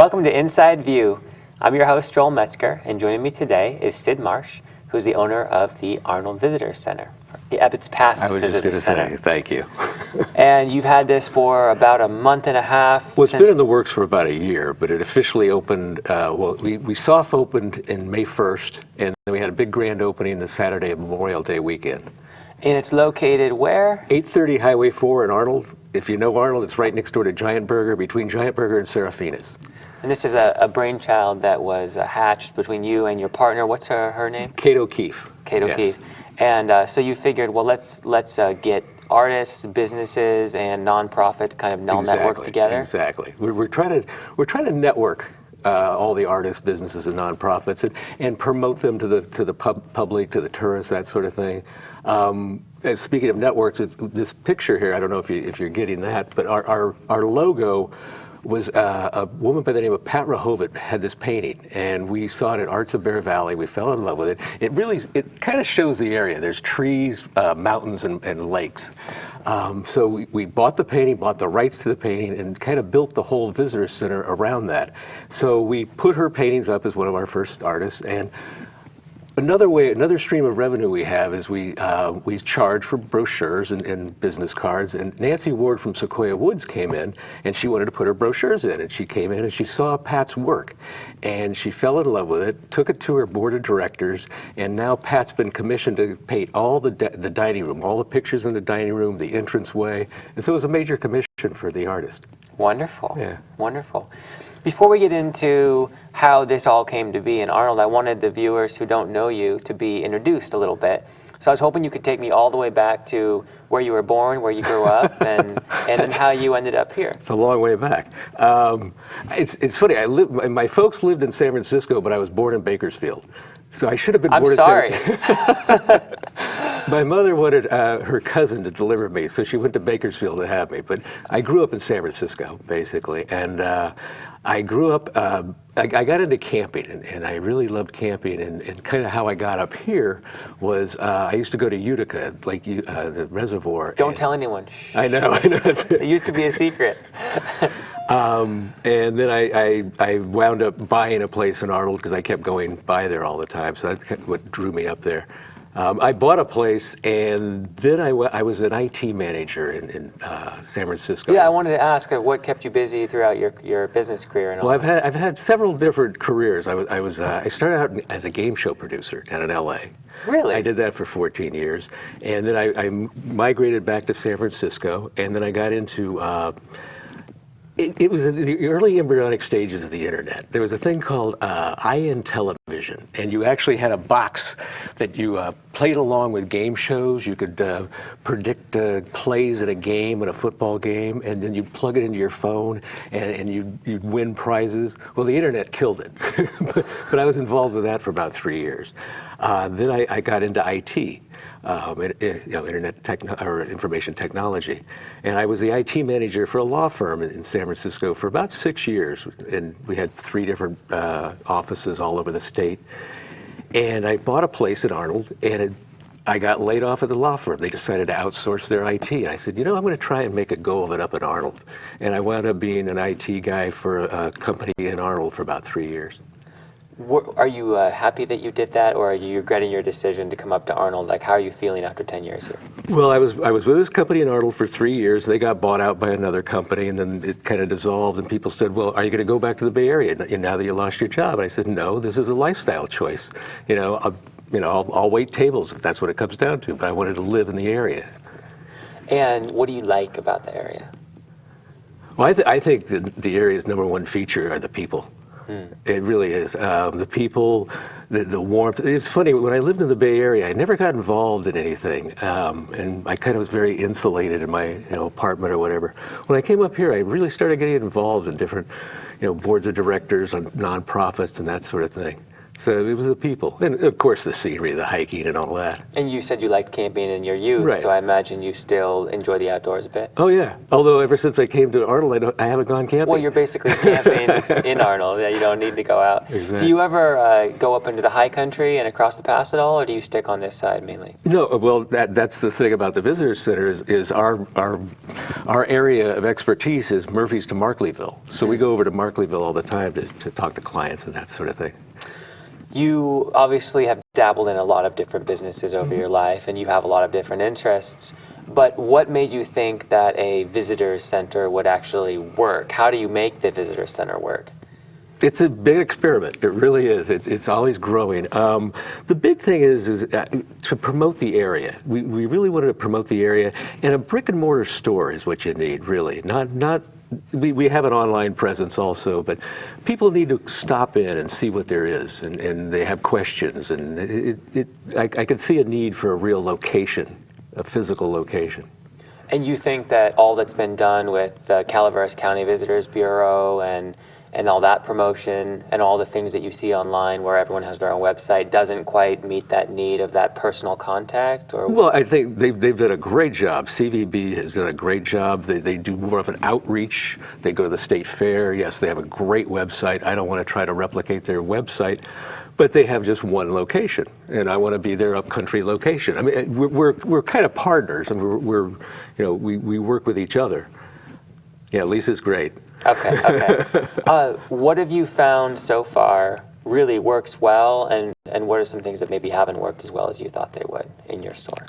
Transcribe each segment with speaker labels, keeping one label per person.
Speaker 1: Welcome to Inside View. I'm your host, Joel Metzger, and joining me today is Sid Marsh, who's the owner of the Arnold Visitor Center, the Ebbetts Pass Visitor Center.
Speaker 2: I was just going to say, thank you.
Speaker 1: And you've had this for about a month and a half.
Speaker 2: Well, it's been in the works for about a year, but it officially opened, we soft opened in May 1st, and then we had a big grand opening the Saturday of Memorial Day weekend.
Speaker 1: And it's located where?
Speaker 2: 830 Highway 4 in Arnold. If you know Arnold, it's right next door to Giant Burger, between Giant Burger and Serafina's.
Speaker 1: And this is a brainchild that was hatched between you and your partner. What's her name?
Speaker 2: Kate O'Keefe.
Speaker 1: Kate O'Keefe. And so you figured, well, let's get artists, businesses, and nonprofits kind of all network together.
Speaker 2: Exactly. We're trying to network all the artists, businesses, and nonprofits, and promote them to the public, to the tourists, that sort of thing. And speaking of networks, this picture here, I don't know if you're getting that, but our logo was a woman by the name of Pat Rahovic had this painting, and we saw it at Arts of Bear Valley. We fell in love with it. It kind of shows the area. There's trees, mountains, and lakes. So we bought the painting, bought the rights to the painting, and kind of built the whole visitor center around that. So we put her paintings up as one of our first artists, and another stream of revenue we have is we charge for brochures and business cards. And Nancy Ward from Sequoia Woods came in, and she wanted to put her brochures in. And she came in and she saw Pat's work, and she fell in love with it, took it to her board of directors, and now Pat's been commissioned to paint all the dining room, all the pictures in the dining room, the entranceway. And so it was a major commission for the artist.
Speaker 1: Wonderful.
Speaker 2: Yeah.
Speaker 1: Wonderful. Before we get into how this all came to be in Arnold, I wanted the viewers who don't know you to be introduced a little bit. So I was hoping you could take me all the way back to where you were born, where you grew up, and then how you ended up here.
Speaker 2: It's a long way back. It's funny. My folks lived in San Francisco, but I was born in Bakersfield. So I should have been born in
Speaker 1: San
Speaker 2: Francisco. My mother wanted her cousin to deliver me, so she went to Bakersfield to have me. But I grew up in San Francisco, basically, and I grew up. I got into camping, and I really loved camping. And kind of how I got up here was I used to go to Utica, the reservoir.
Speaker 1: Don't tell anyone.
Speaker 2: I know.
Speaker 1: It used to be a secret.
Speaker 2: And then I wound up buying a place in Arnold because I kept going by there all the time. So that's kind of what drew me up there. I bought a place, and then I was an IT manager in San Francisco.
Speaker 1: Yeah, I wanted to ask what kept you busy throughout your business career and all.
Speaker 2: Well, I've had several different careers. I started out as a game show producer down in LA.
Speaker 1: Really?
Speaker 2: I did that for 14 years, and then I migrated back to San Francisco, and then I got into. It was in the early embryonic stages of the internet. There was a thing called IN television, and you actually had a box that you played along with game shows. You could predict plays in a game, in a football game, and then you'd plug it into your phone, and you'd win prizes. Well, the internet killed it, but I was involved with that for about 3 years. Then I got into IT. Information technology, and I was the IT manager for a law firm in San Francisco for about 6 years, and we had 3 different offices all over the state. And I bought a place in Arnold, and I got laid off at the law firm. They decided to outsource their IT, and I said, I'm going to try and make a go of it up in Arnold. And I wound up being an IT guy for a company in Arnold for about 3 years.
Speaker 1: Are you happy that you did that, or are you regretting your decision to come up to Arnold? Like, how are you feeling after 10 years here?
Speaker 2: Well, I was with this company in Arnold for 3 years. They got bought out by another company, and then it kind of dissolved. And people said, "Well, are you going to go back to the Bay Area now that you lost your job?" And I said, "No, this is a lifestyle choice. I'll wait tables if that's what it comes down to. But I wanted to live in the area."
Speaker 1: And what do you like about the area?
Speaker 2: Well, I think the area's #1 feature are the people. It really is. The people, the warmth. It's funny, when I lived in the Bay Area, I never got involved in anything. And I kind of was very insulated in my apartment or whatever. When I came up here, I really started getting involved in different boards of directors on nonprofits and that sort of thing. So it was the people, and of course the scenery, the hiking, and all that.
Speaker 1: And you said you liked camping in your youth,
Speaker 2: Right.
Speaker 1: so I imagine you still enjoy the outdoors a bit.
Speaker 2: Oh yeah. Although ever since I came to Arnold, I haven't gone camping.
Speaker 1: Well, you're basically camping in Arnold. Yeah, you don't need to go out.
Speaker 2: Exactly.
Speaker 1: Do you ever go up into the high country and across the pass at all, or do you stick on this side mainly?
Speaker 2: No, well, that's the thing about the visitor center is our area of expertise is Murphy's to Markleyville. So we go over to Markleyville all the time to talk to clients and that sort of thing.
Speaker 1: You obviously have dabbled in a lot of different businesses over your life, and you have a lot of different interests. But what made you think that a visitor center would actually work? How do you make the visitor center work?
Speaker 2: It's a big experiment. It really is. It's always growing. The big thing is to promote the area. We really wanted to promote the area, and a brick and mortar store is what you need, really. Not. We have an online presence also, but people need to stop in and see what there is, and they have questions, and I can see a need for a real location, a physical location.
Speaker 1: And you think that all that's been done with the Calaveras County Visitors Bureau and all that promotion and all the things that you see online where everyone has their own website doesn't quite meet that need of that personal contact? Or
Speaker 2: Well, I think they've done a great job. CVB has done a great job. They do more of an outreach. They go to the state fair. Yes, they have a great website. I don't want to try to replicate their website, but they have just one location, and I want to be their upcountry location. I mean, we're kind of partners, and we work with each other. Yeah, Lisa's great.
Speaker 1: Okay. What have you found so far really works well, and what are some things that maybe haven't worked as well as you thought they would in your store?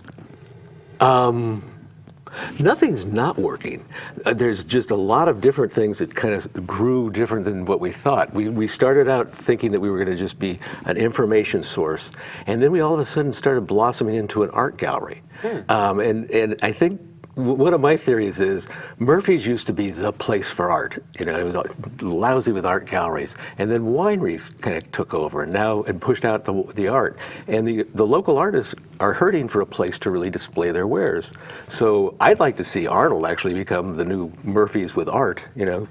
Speaker 2: Nothing's not working. There's just a lot of different things that kind of grew different than what we thought. We started out thinking that we were going to just be an information source, and then we all of a sudden started blossoming into an art gallery. And I think one of my theories is Murphy's used to be the place for art. It was lousy with art galleries, and then wineries kind of took over and pushed out the art. And the local artists are hurting for a place to really display their wares. So I'd like to see Arnold actually become the new Murphy's with art.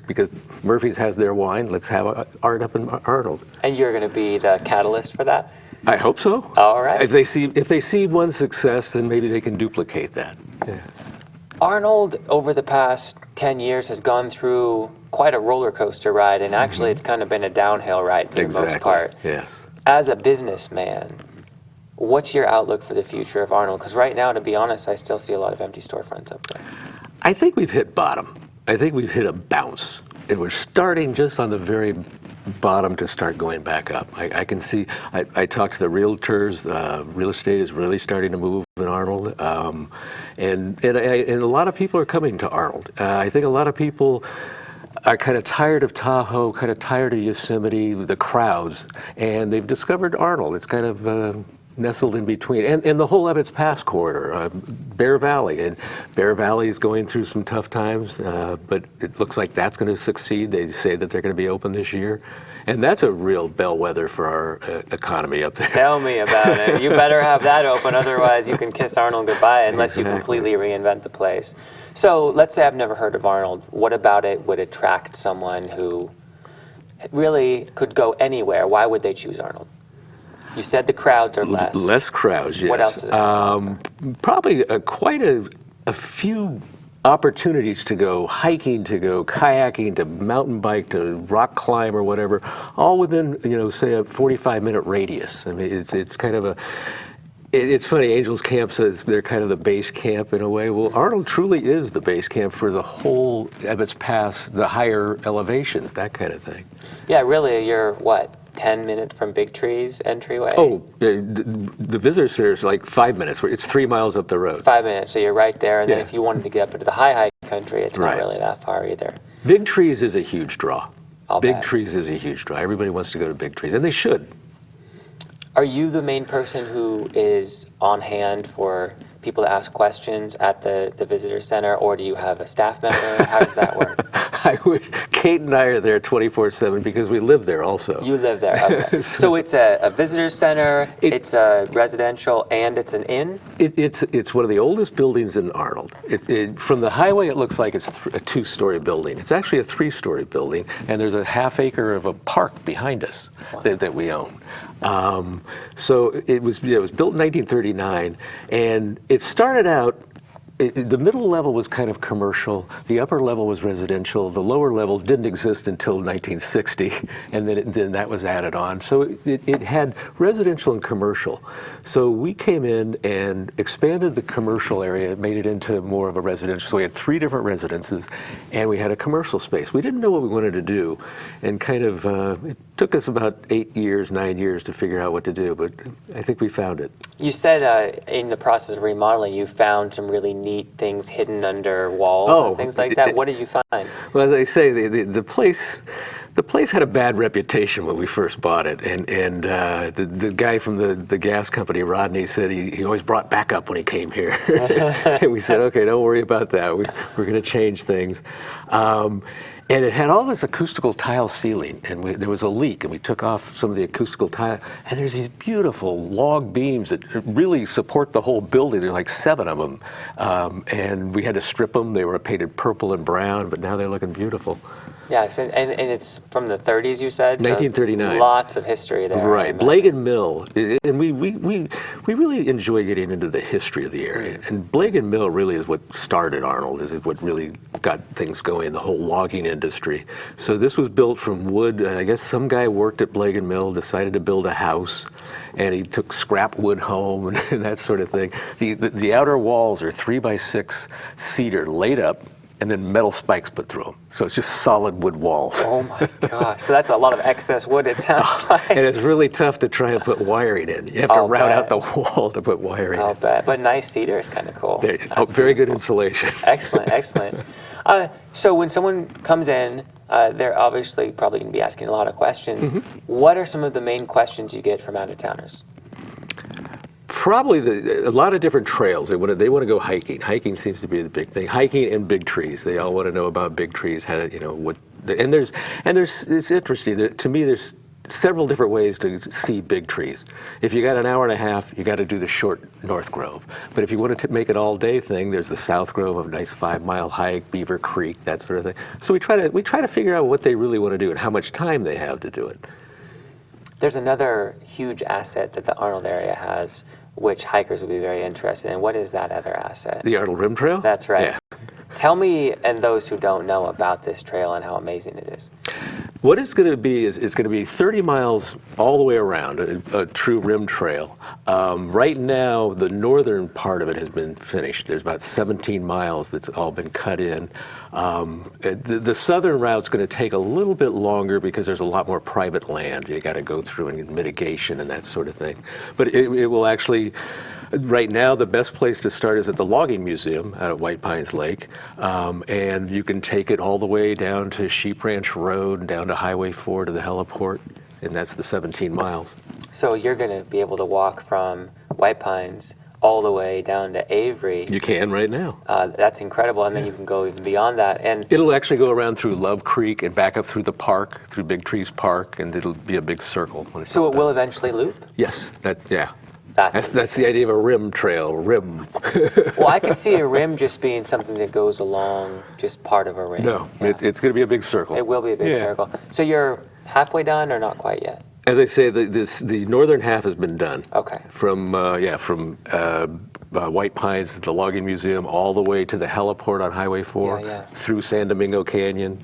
Speaker 2: Because Murphy's has their wine. Let's have art up in Arnold.
Speaker 1: And you're going to be the catalyst for that?
Speaker 2: I hope so.
Speaker 1: All right.
Speaker 2: If they see one success, then maybe they can duplicate that. Yeah.
Speaker 1: Arnold, over the past 10 years, has gone through quite a roller coaster ride, and actually it's kind of been a downhill ride for the most part.
Speaker 2: Yes.
Speaker 1: As a businessman, what's your outlook for the future of Arnold? Because right now, to be honest, I still see a lot of empty storefronts up there.
Speaker 2: I think we've hit bottom. I think we've hit a bounce. And we're starting just on the very bottom to start going back up. I can see, I talked to the realtors, real estate is really starting to move in Arnold. And a lot of people are coming to Arnold. I think a lot of people are kind of tired of Tahoe, kind of tired of Yosemite, the crowds, and they've discovered Arnold. It's kind of nestled in between. And the whole Ebbetts Pass corridor, Bear Valley. And Bear Valley is going through some tough times, but it looks like that's going to succeed. They say that they're going to be open this year. And that's a real bellwether for our economy up there.
Speaker 1: Tell me about it. You better have that open, otherwise you can kiss Arnold goodbye unless you completely reinvent the place. So let's say I've never heard of Arnold. What about it would attract someone who really could go anywhere? Why would they choose Arnold? You said the crowds are less.
Speaker 2: Less crowds, yes.
Speaker 1: What else is it?
Speaker 2: Probably quite a few opportunities to go hiking, to go kayaking, to mountain bike, to rock climb or whatever, all within, say a 45-minute radius. I mean, it's kind of it's funny, Angels Camp says they're kind of the base camp in a way. Well, Arnold truly is the base camp for the whole Ebbetts Pass, the higher elevations, that kind of thing.
Speaker 1: Yeah, really, you're what? 10 minutes from Big Tree's entryway?
Speaker 2: Oh, the visitor center is like 5 minutes. It's 3 miles up the road.
Speaker 1: 5 minutes, so you're right there. And then
Speaker 2: Yeah.
Speaker 1: if you wanted to get up into the high country, it's
Speaker 2: Right.
Speaker 1: not really that far either.
Speaker 2: Big Trees is a huge draw.
Speaker 1: I'll
Speaker 2: Big
Speaker 1: bet.
Speaker 2: Trees is a huge draw. Everybody wants to go to Big Trees, and they should.
Speaker 1: Are you the main person who is on hand for people to ask questions at the visitor center, or do you have a staff member? How does that work?
Speaker 2: I wish Kate and I are there 24/7 because we live there also.
Speaker 1: You live there. Okay. So it's a visitor center, it's a residential, and it's an inn?
Speaker 2: It's one of the oldest buildings in Arnold. From the highway, it looks like it's a 2-story building. It's actually a 3-story building, and there's a half acre of a park behind us that we own. So it was built in 1939, and it started out. The middle level was kind of commercial, the upper level was residential, the lower level didn't exist until 1960, and then that was added on. So it had residential and commercial. So we came in and expanded the commercial area, made it into more of a residential. So we had 3 different residences, and we had a commercial space. We didn't know what we wanted to do, and kind of, it took us about 8 years, 9 years to figure out what to do, but I think we found it.
Speaker 1: You said in the process of remodeling, you found some really neat things hidden under walls and things like that. What did you find?
Speaker 2: Well, as I say, the place had a bad reputation when we first bought it, and the guy from the gas company, Rodney, said he always brought backup when he came here. And we said, okay, don't worry about that. We're going to change things. And it had all this acoustical tile ceiling, and there was a leak, and we took off some of the acoustical tile, and there's these beautiful log beams that really support the whole building. There are like 7 of them, and we had to strip them. They were painted purple and brown, but now they're looking beautiful.
Speaker 1: Yes, and it's from the 30s, you said?
Speaker 2: 1939.
Speaker 1: So lots of history there.
Speaker 2: Right, Blaggen Mill, and we really enjoy getting into the history of the area. And Blaggen Mill really is what started Arnold, is what really got things going, the whole logging industry. So this was built from wood. I guess some guy worked at Blaggen Mill, decided to build a house, and he took scrap wood home and that sort of thing. The outer walls are 3x6 cedar laid up, and then metal spikes put through them. So it's just solid wood walls.
Speaker 1: Oh my gosh, so that's a lot of excess wood, it sounds like.
Speaker 2: And it's really tough to try and put wiring in. You have to route out the wall to put wiring in.
Speaker 1: I'll bet, but nice cedar is kind of cool.
Speaker 2: Very good insulation.
Speaker 1: Excellent, excellent. So when someone comes in, they're obviously probably going to be asking a lot of questions. Mm-hmm. What are some of the main questions you get from out-of-towners?
Speaker 2: Probably a lot of different trails. They want to go hiking. Hiking seems to be the big thing. Hiking and big trees. They all want to know about big trees. How to, it's interesting. To me, there's several different ways to see big trees. If you got an hour and a half, you got to do the short North Grove. But if you want to make an all-day thing, there's the South Grove, a nice 5-mile hike, Beaver Creek, that sort of thing. So we try to figure out what they really want to do and how much time they have to do it.
Speaker 1: There's another huge asset that the Arnold area has, which hikers will be very interested in. What is that other asset?
Speaker 2: The Arnold Rim Trail?
Speaker 1: That's right.
Speaker 2: Yeah.
Speaker 1: Tell me and those who don't know about this trail and how amazing it is.
Speaker 2: What it's going to be is it's going to be 30 miles all the way around, a true rim trail. Right now, the northern part of it has been finished. There's about 17 miles that's all been cut in. The southern route's going to take a little bit longer because there's a lot more private land. You got to go through and mitigation and that sort of thing. But it will actually. Right now, the best place to start is at the Logging Museum out at White Pines Lake, and you can take it all the way down to Sheep Ranch Road, down to Highway 4 to the heliport, and that's the 17 miles.
Speaker 1: So you're going to be able to walk from White Pines all the way down to Avery.
Speaker 2: You can right now.
Speaker 1: That's incredible, and then you can go even beyond that. And
Speaker 2: it'll actually go around through Love Creek and back up through the park, through Big Trees Park, and it'll be a big circle.
Speaker 1: So it will eventually loop?
Speaker 2: Yes, that's the idea of a rim trail, rim.
Speaker 1: Well, I can see a rim just being something that goes along just part of a rim.
Speaker 2: No, yeah. It's going to be a big circle.
Speaker 1: It will be a big circle. So you're halfway done or not quite yet?
Speaker 2: As I say, the northern half has been done.
Speaker 1: Okay.
Speaker 2: From White Pines to the Logging Museum all the way to the heliport on Highway 4, through San Domingo Canyon.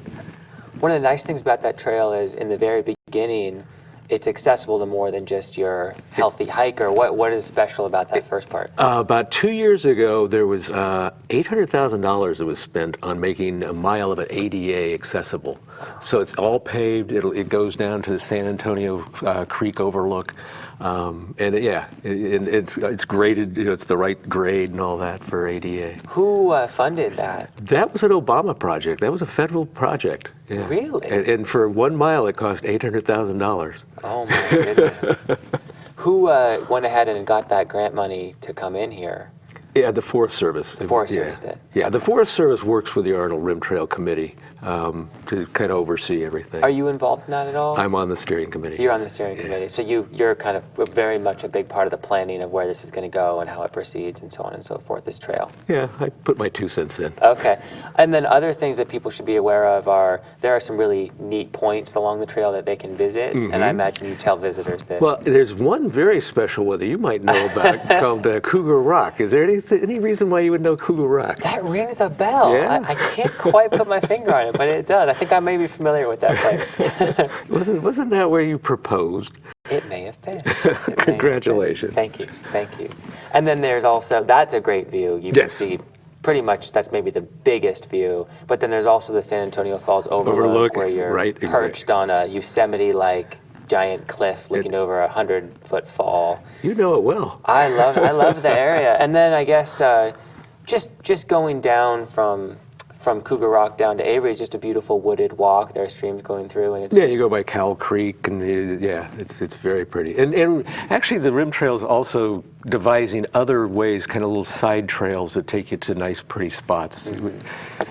Speaker 1: One of the nice things about that trail is in the very beginning, it's accessible to more than just your healthy hiker. What is special about that first part?
Speaker 2: About 2 years ago, there was $800,000 that was spent on making a mile of it ADA accessible. So it's all paved. It goes down to the San Antonio Creek overlook. It's graded. It's the right grade and all that for ADA.
Speaker 1: Who funded that?
Speaker 2: That was an Obama project. That was a federal project. Yeah.
Speaker 1: Really?
Speaker 2: And for 1 mile, it cost $800,000.
Speaker 1: Oh my goodness. Who went ahead and got that grant money to come in here?
Speaker 2: Yeah, the Forest Service.
Speaker 1: The Forest Service did.
Speaker 2: Yeah, the Forest Service works with the Arnold Rim Trail Committee. to kind of oversee everything.
Speaker 1: Are you involved in that at all?
Speaker 2: I'm on the steering committee.
Speaker 1: You're on the steering committee, so you're kind of very much a big part of the planning of where this is going to go and how it proceeds and so on and so forth, this trail.
Speaker 2: Yeah, I put my 2 cents in.
Speaker 1: Okay. And then other things that people should be aware of are, there are some really neat points along the trail that they can visit, and I imagine you tell visitors this.
Speaker 2: Well, there's one very special one that you might know about called Cougar Rock. Is there any reason why you would know Cougar Rock?
Speaker 1: That rings a bell.
Speaker 2: Yeah?
Speaker 1: I can't quite put my finger on it, but it does. I think I may be familiar with that place.
Speaker 2: Wasn't that where you proposed?
Speaker 1: It may have been.
Speaker 2: Congratulations.
Speaker 1: Thank you. Thank you. And then there's also, that's a great view. You can see pretty much, that's maybe the biggest view. But then there's also the San Antonio Falls overlook where you're perched on a Yosemite-like giant cliff looking over a 100-foot fall.
Speaker 2: You know it well.
Speaker 1: I love the area. And then I guess just going down from Cougar Rock down to Avery is just a beautiful wooded walk. There are streams going through, and it's
Speaker 2: you go by Cow Creek, and it's very pretty. And actually, the Rim Trail is also devising other ways, kind of little side trails that take you to nice, pretty spots.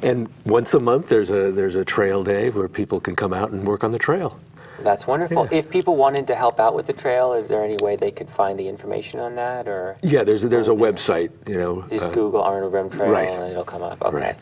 Speaker 2: And once a month, there's a trail day where people can come out and work on the trail.
Speaker 1: That's wonderful.
Speaker 2: Yeah.
Speaker 1: If people wanted to help out with the trail, is there any way they could find the information on that, or?
Speaker 2: Yeah, there's a website.
Speaker 1: Just Google Arnold Rim Trail, and it'll come up. Okay.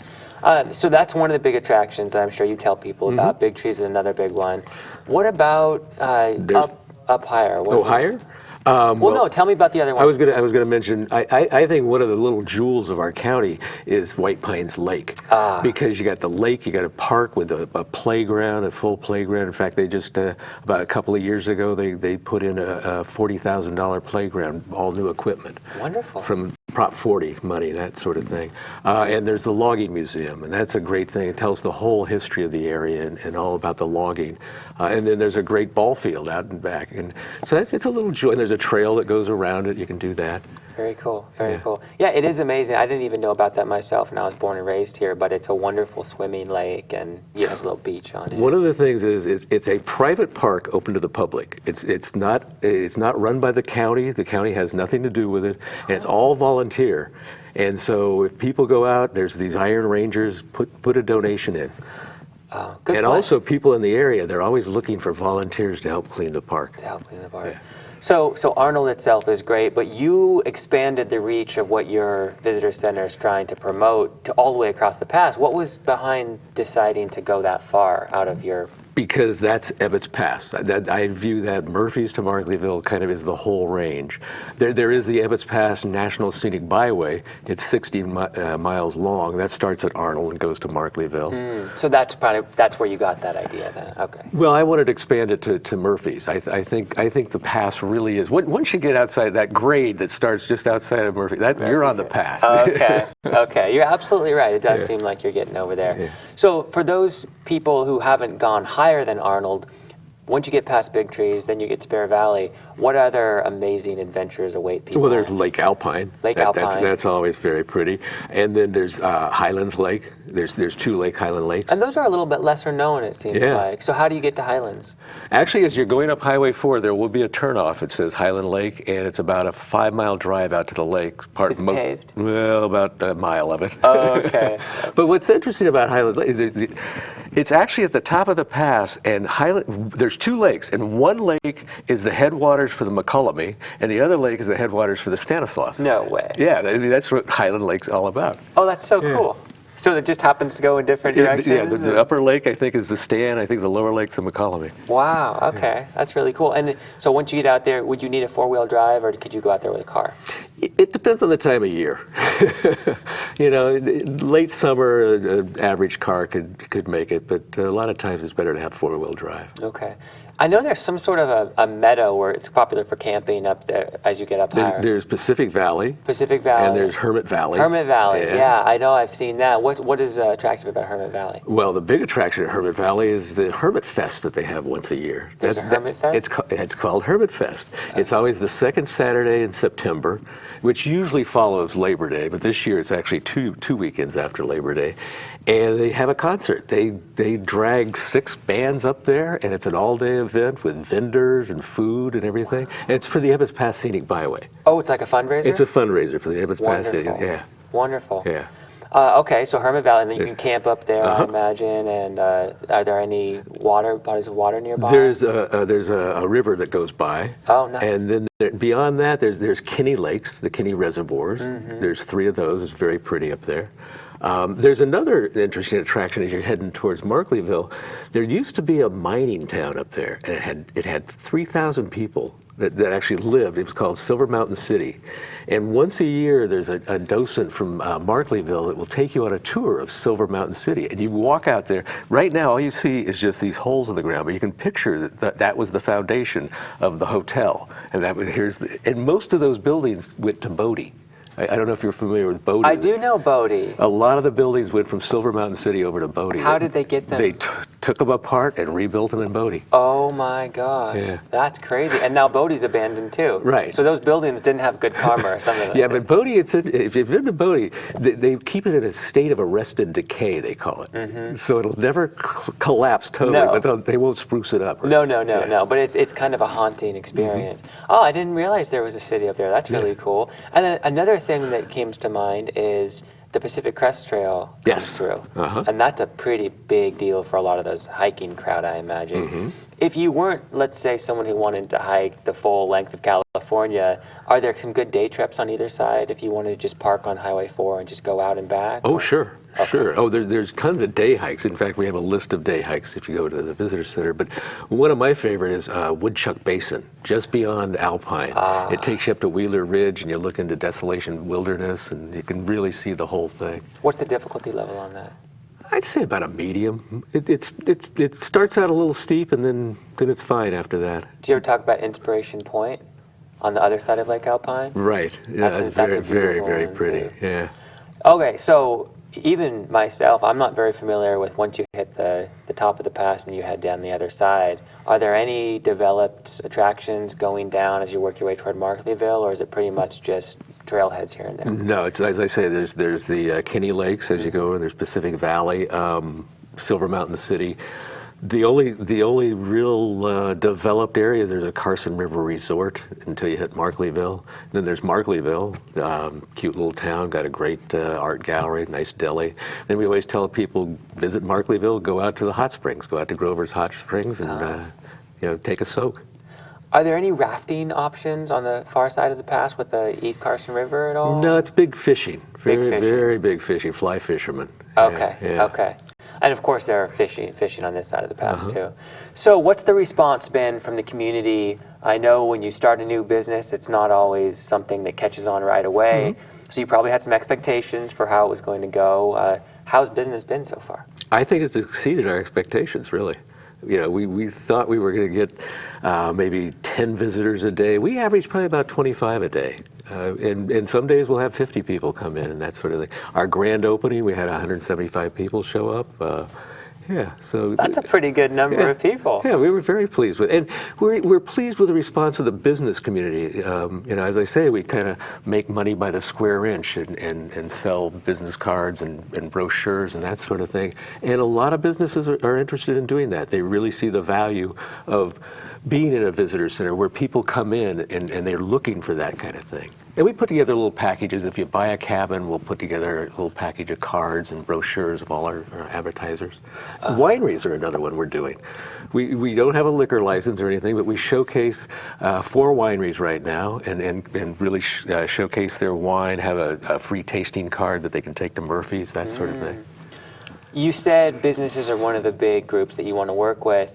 Speaker 2: Right.
Speaker 1: So that's one of the big attractions that I'm sure you tell people about. Big Trees is another big one. What about up higher?
Speaker 2: Higher?
Speaker 1: Well, no. Tell me about the other one.
Speaker 2: I was gonna mention. I think one of the little jewels of our county is White Pines Lake, because you got the lake, you got a park with a playground, a full playground. In fact, they just about a couple of years ago they put in a $40,000 playground, all new equipment.
Speaker 1: Wonderful.
Speaker 2: From Prop 40 money, that sort of thing. And there's the logging museum, and that's a great thing. It tells the whole history of the area and all about the logging. And then there's a great ball field out and back. And so it's a little joy. And there's a trail that goes around it. You can do that.
Speaker 1: Very cool. Very cool. Yeah, it is amazing. I didn't even know about that myself, and I was born and raised here, but it's a wonderful swimming lake, and it has a little beach on it.
Speaker 2: One of the things is it's a private park open to the public. It's not run by the county. The county has nothing to do with it, and it's all volunteer. And so if people go out, there's these Iron Rangers, put a donation in.
Speaker 1: Oh, good
Speaker 2: and
Speaker 1: point.
Speaker 2: Also people in the area, they're always looking for volunteers to help clean the park.
Speaker 1: Yeah. So Arnold itself is great, but you expanded the reach of what your visitor center is trying to promote to all the way across the pass. What was behind deciding to go that far out of your...
Speaker 2: Because that's Ebbetts Pass. I view that Murphy's to Markleyville kind of is the whole range. There is the Ebbetts Pass National Scenic Byway. It's 60 miles long. That starts at Arnold and goes to Markleyville.
Speaker 1: So that's where you got that idea then. Okay.
Speaker 2: Well, I wanted to expand it to Murphy's. I think the pass really is. Once you get outside that grade that starts just outside of Murphy, you're on the pass.
Speaker 1: Okay. Okay. You're absolutely right. It does seem like you're getting over there.
Speaker 2: Yeah.
Speaker 1: So for those people who haven't gone higher than Arnold, once you get past Big Trees, then you get to Bear Valley. What other amazing adventures await people?
Speaker 2: Well, there's Lake Alpine.
Speaker 1: Alpine.
Speaker 2: That's always very pretty. And then there's Highlands Lake. There's 2 Lake Highland Lakes.
Speaker 1: And those are a little bit lesser known, it seems like. So how do you get to Highlands?
Speaker 2: Actually, as you're going up Highway 4, there will be a turnoff. It says Highland Lake, and it's about a 5-mile drive out to the lake.
Speaker 1: Is it paved?
Speaker 2: Well, about a mile of it.
Speaker 1: Oh, okay.
Speaker 2: But what's interesting about Highlands Lake, it's actually at the top of the pass, and there's 2 lakes, and one lake is the headwaters for the McCullamy, and the other lake is the headwaters for the Stanislaus.
Speaker 1: No way.
Speaker 2: Yeah, I mean, that's what Highland Lake's all about.
Speaker 1: Oh, that's so cool. So it just happens to go in different directions?
Speaker 2: Yeah, the upper lake, I think, is the Stan. I think the lower lake's the McCullamy.
Speaker 1: Wow, okay. That's really cool. And so once you get out there, would you need a 4-wheel drive, or could you go out there with a car?
Speaker 2: It depends on the time of year. Late summer, an average car could make it, but a lot of times it's better to have 4-wheel drive.
Speaker 1: Okay. I know there's some sort of a meadow where it's popular for camping up there as you get up higher.
Speaker 2: There's Pacific Valley.
Speaker 1: Pacific Valley.
Speaker 2: And there's Hermit Valley.
Speaker 1: Hermit Valley, yeah, I know, I've seen that. What is attractive about Hermit Valley?
Speaker 2: Well, the big attraction at Hermit Valley is the Hermit Fest that they have once a year.
Speaker 1: There's a Hermit Fest?
Speaker 2: It's called Hermit Fest. Okay. It's always the second Saturday in September, which usually follows Labor Day, but this year it's actually two weekends after Labor Day. And they have a concert. They drag 6 bands up there, and it's an all-day event with vendors and food and everything. And it's for the Ebbetts Pass Scenic Byway.
Speaker 1: Oh, it's like a fundraiser?
Speaker 2: It's a fundraiser for the Ebbetts Pass Scenic. Yeah.
Speaker 1: Wonderful.
Speaker 2: Yeah.
Speaker 1: Okay, so Hermit Valley, and then you can camp up there, I imagine. And are there any bodies of water nearby?
Speaker 2: There's a river that goes by.
Speaker 1: Oh, nice.
Speaker 2: And then beyond that, there's Kinney Lakes, the Kinney Reservoirs. There's 3 of those. It's very pretty up there. There's another interesting attraction as you're heading towards Markleyville. There used to be a mining town up there, and it had 3,000 people that actually lived. It was called Silver Mountain City. And once a year, there's a docent from Markleyville that will take you on a tour of Silver Mountain City. And you walk out there. Right now, all you see is just these holes in the ground, but you can picture that was the foundation of the hotel. And and most of those buildings went to Bodie. I don't know if you're familiar with Bodie.
Speaker 1: I do know Bodie.
Speaker 2: A lot of the buildings went from Silver Mountain City over to Bodie.
Speaker 1: How did they get them?
Speaker 2: They took them apart and rebuilt them in Bodie.
Speaker 1: Oh my gosh, that's crazy. And now Bodie's abandoned too.
Speaker 2: Right.
Speaker 1: So those buildings didn't have good karma or something like that.
Speaker 2: Yeah, but Bodie, if you've been to Bodie, they keep it in a state of arrested decay, they call it. So it'll never collapse totally, but they won't spruce it up. Right?
Speaker 1: No. But it's kind of a haunting experience. Oh, I didn't realize there was a city up there. That's really cool. And then another thing that came to mind is the Pacific Crest Trail comes through. And that's a pretty big deal for a lot of those hiking crowd, I imagine. If you weren't, let's say, someone who wanted to hike the full length of California, are there some good day trips on either side if you wanted to just park on Highway 4 and just go out and back?
Speaker 2: Oh, sure. Sure. Oh, there's tons of day hikes. In fact, we have a list of day hikes if you go to the visitor center. But one of my favorite is Woodchuck Basin, just beyond Alpine. It takes you up to Wheeler Ridge, and you look into Desolation Wilderness, and you can really see the whole thing.
Speaker 1: What's the difficulty level on that?
Speaker 2: I'd say about a medium. It starts out a little steep, and then it's fine after that.
Speaker 1: Do you ever talk about Inspiration Point on the other side of Lake Alpine?
Speaker 2: Right. Yeah, that's very pretty. Too. Yeah.
Speaker 1: Okay, so even myself, I'm not very familiar with once you hit the top of the pass and you head down the other side. Are there any developed attractions going down as you work your way toward Markleyville, or is it pretty much just trailheads here and there?
Speaker 2: No, it's, as I say, there's the Kinney Lakes as you go, and there's Pacific Valley, Silver Mountain City. The only real developed area, there's a Carson River Resort until you hit Markleyville. Then there's Markleyville, cute little town, got a great art gallery, nice deli. Then we always tell people, visit Markleyville, go out to the hot springs, go out to Grover's Hot Springs and take a soak.
Speaker 1: Are there any rafting options on the far side of the pass with the East Carson River at all?
Speaker 2: No, it's big fishing. Very big fishing, fly fishermen.
Speaker 1: Okay, okay. And of course there are fishing on this side of the pass too. So what's the response been from the community? I know when you start a new business, it's not always something that catches on right away. So you probably had some expectations for how it was going to go. How's business been so far? I
Speaker 2: think it's exceeded our expectations, really. You know, we thought we were going to get maybe 10 visitors a day. We average probably about 25 a day. And some days we'll have 50 people come in and that sort of thing. Our grand opening, we had 175 people show up. So
Speaker 1: that's a pretty good number of people.
Speaker 2: Yeah, we were very pleased with it. And we're pleased with the response of the business community. As I say, we kind of make money by the square inch and sell business cards and brochures and that sort of thing. And a lot of businesses are interested in doing that. They really see the value of being in a visitor center where people come in and they're looking for that kind of thing. And we put together little packages. If you buy a cabin, we'll put together a little package of cards and brochures of all our advertisers. Wineries are another one we're doing. We don't have a liquor license or anything, but we showcase 4 wineries right now and really showcase their wine, have a free tasting card that they can take to Murphy's, that sort of thing.
Speaker 1: You said businesses are one of the big groups that you want to work with,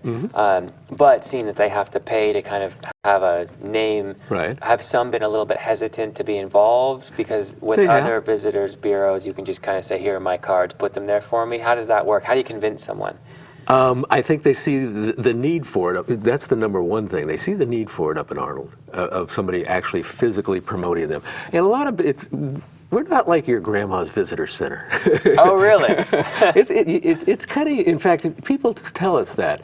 Speaker 1: but seeing that they have to pay to kind of have a name, have some been a little bit hesitant to be involved? Because with other visitors bureaus, you can just kind of say, here are my cards, put them there for me. How does that work? How do you convince someone?
Speaker 2: I think they see the need for it. That's the number one thing. They see the need for it up in Arnold, of somebody actually physically promoting them. And a lot of it's... We're not like your grandma's visitor center.
Speaker 1: Oh, really?
Speaker 2: It's kind of, in fact, people tell us that.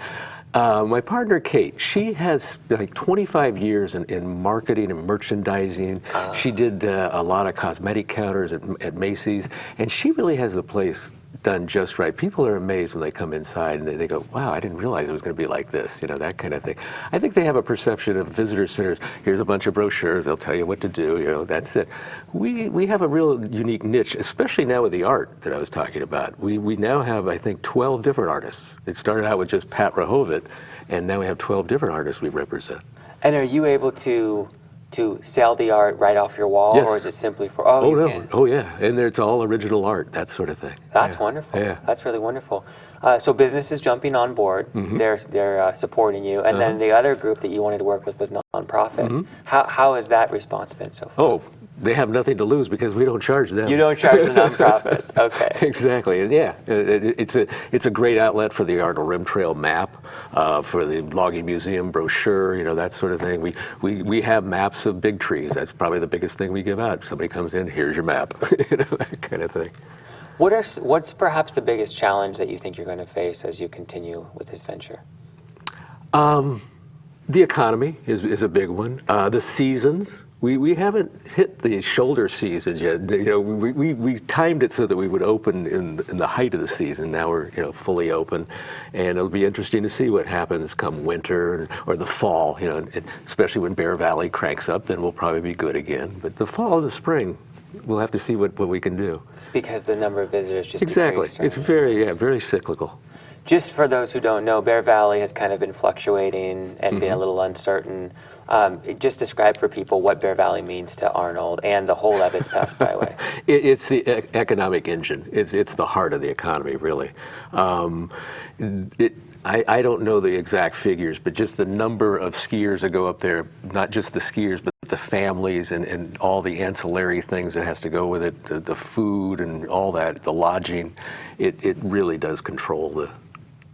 Speaker 2: My partner, Kate, she has like 25 years in marketing and merchandising. She did a lot of cosmetic counters at Macy's, and she really has the place done just right, people are amazed when they come inside and they go, wow, I didn't realize it was going to be like this, that kind of thing. I think they have a perception of visitor centers. Here's a bunch of brochures, they'll tell you what to do, that's it. We have a real unique niche, especially now with the art that I was talking about. We now have, I think, 12 different artists. It started out with just Pat Rahovit, and now we have 12 different artists we represent.
Speaker 1: And are you able to sell the art right off your wall,
Speaker 2: Yes.
Speaker 1: or is it simply for, oh, you can?
Speaker 2: Oh, yeah, and it's all original art, that sort of thing.
Speaker 1: That's
Speaker 2: Yeah.
Speaker 1: wonderful.
Speaker 2: Yeah.
Speaker 1: That's really wonderful. So business is jumping on board.
Speaker 2: Mm-hmm.
Speaker 1: They're supporting you. And then the other group that you wanted to work with was nonprofits.
Speaker 2: Mm-hmm.
Speaker 1: How has that response been so far?
Speaker 2: Oh, they have nothing to lose because we don't charge them.
Speaker 1: You don't charge the nonprofits. Okay.
Speaker 2: Exactly, and yeah, it's a great outlet for the Arnold Rim Trail map, for the Logging Museum brochure, that sort of thing. We have maps of big trees. That's probably the biggest thing we give out. If somebody comes in, here's your map, that kind of thing.
Speaker 1: What's perhaps the biggest challenge that you think you're going to face as you continue with this venture?
Speaker 2: The economy is a big one. The seasons. We haven't hit the shoulder season yet. We timed it so that we would open in the height of the season. Now we're fully open, and it'll be interesting to see what happens come winter or the fall. Especially when Bear Valley cranks up, then we'll probably be good again. But the fall and the spring, we'll have to see what we can do.
Speaker 1: It's because the number of visitors just
Speaker 2: Exactly.
Speaker 1: decreased,
Speaker 2: It's
Speaker 1: right?
Speaker 2: very cyclical.
Speaker 1: Just for those who don't know, Bear Valley has kind of been fluctuating and been a little uncertain. Just describe for people what Bear Valley means to Arnold and the whole Ebbetts Pass Byway.
Speaker 2: It's the economic engine. It's the heart of the economy, really. I don't know the exact figures, but just the number of skiers that go up there, not just the skiers, but the families and all the ancillary things that has to go with it, the food and all that, the lodging, it really does control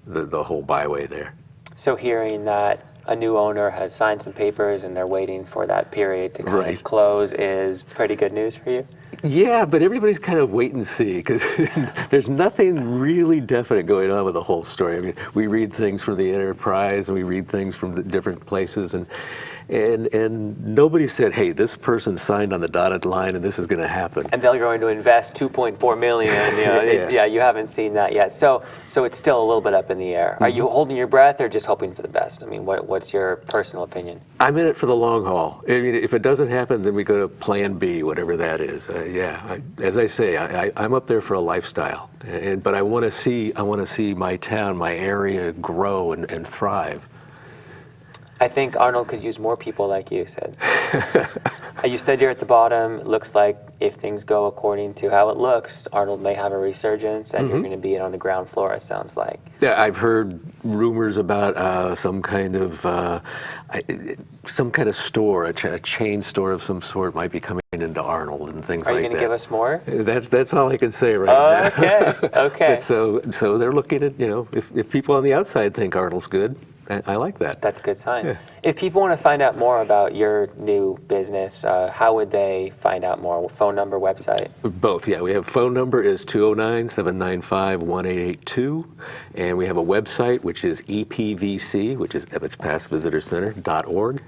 Speaker 2: the whole byway there.
Speaker 1: So hearing that a new owner has signed some papers and they're waiting for that period to kind of close is pretty good news for you?
Speaker 2: Yeah, but everybody's kind of wait and see because there's nothing really definite going on with the whole story. I mean, we read things from the Enterprise and we read things from the different places, and nobody said, hey, this person signed on the dotted line and this is going to happen.
Speaker 1: And they're going to invest $2.4 million. Yeah, you haven't seen that yet. So it's still a little bit up in the air. Are you holding your breath or just hoping for the best? I mean, what's your personal opinion?
Speaker 2: I'm in it for the long haul. I mean, if it doesn't happen, then we go to plan B, whatever that is. As I say, I'm up there for a lifestyle, but I want to see my town, my area grow and thrive.
Speaker 1: I think Arnold could use more people like you, Sid. You said you're at the bottom. It looks like if things go according to how it looks, Arnold may have a resurgence, and you're going to be on the ground floor, it sounds like.
Speaker 2: Yeah, I've heard rumors about some kind of store, a chain store of some sort might be coming into Arnold and things like that.
Speaker 1: Are you going to give us more?
Speaker 2: That's all I can say right now.
Speaker 1: Okay.
Speaker 2: But so they're looking at, if people on the outside think Arnold's good, I like that.
Speaker 1: That's a good sign.
Speaker 2: Yeah.
Speaker 1: If people want to find out more about your new business, how would they find out more? Phone number, website?
Speaker 2: Both, yeah. We have phone number is 209-795-1882, and we have a website which is EPVC, which is EbbettsPassVisitorCenter.org.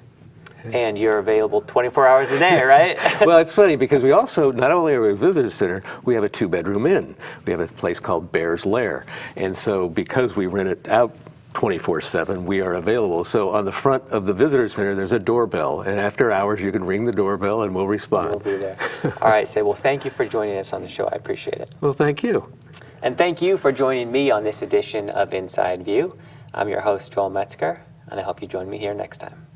Speaker 1: And you're available 24 hours a day, right?
Speaker 2: Well, it's funny because we also, not only are we a visitor center, we have a 2-bedroom inn. We have a place called Bear's Lair. And so because we rent it out 24/7, we are available. So on the front of the visitor center, there's a doorbell, and after hours, you can ring the doorbell, and we'll respond.
Speaker 1: We'll be there. All right, Sid. Well, thank you for joining us on the show. I appreciate it.
Speaker 2: Well, thank you.
Speaker 1: And thank you for joining me on this edition of Inside View. I'm your host, Joel Metzger, and I hope you join me here next time.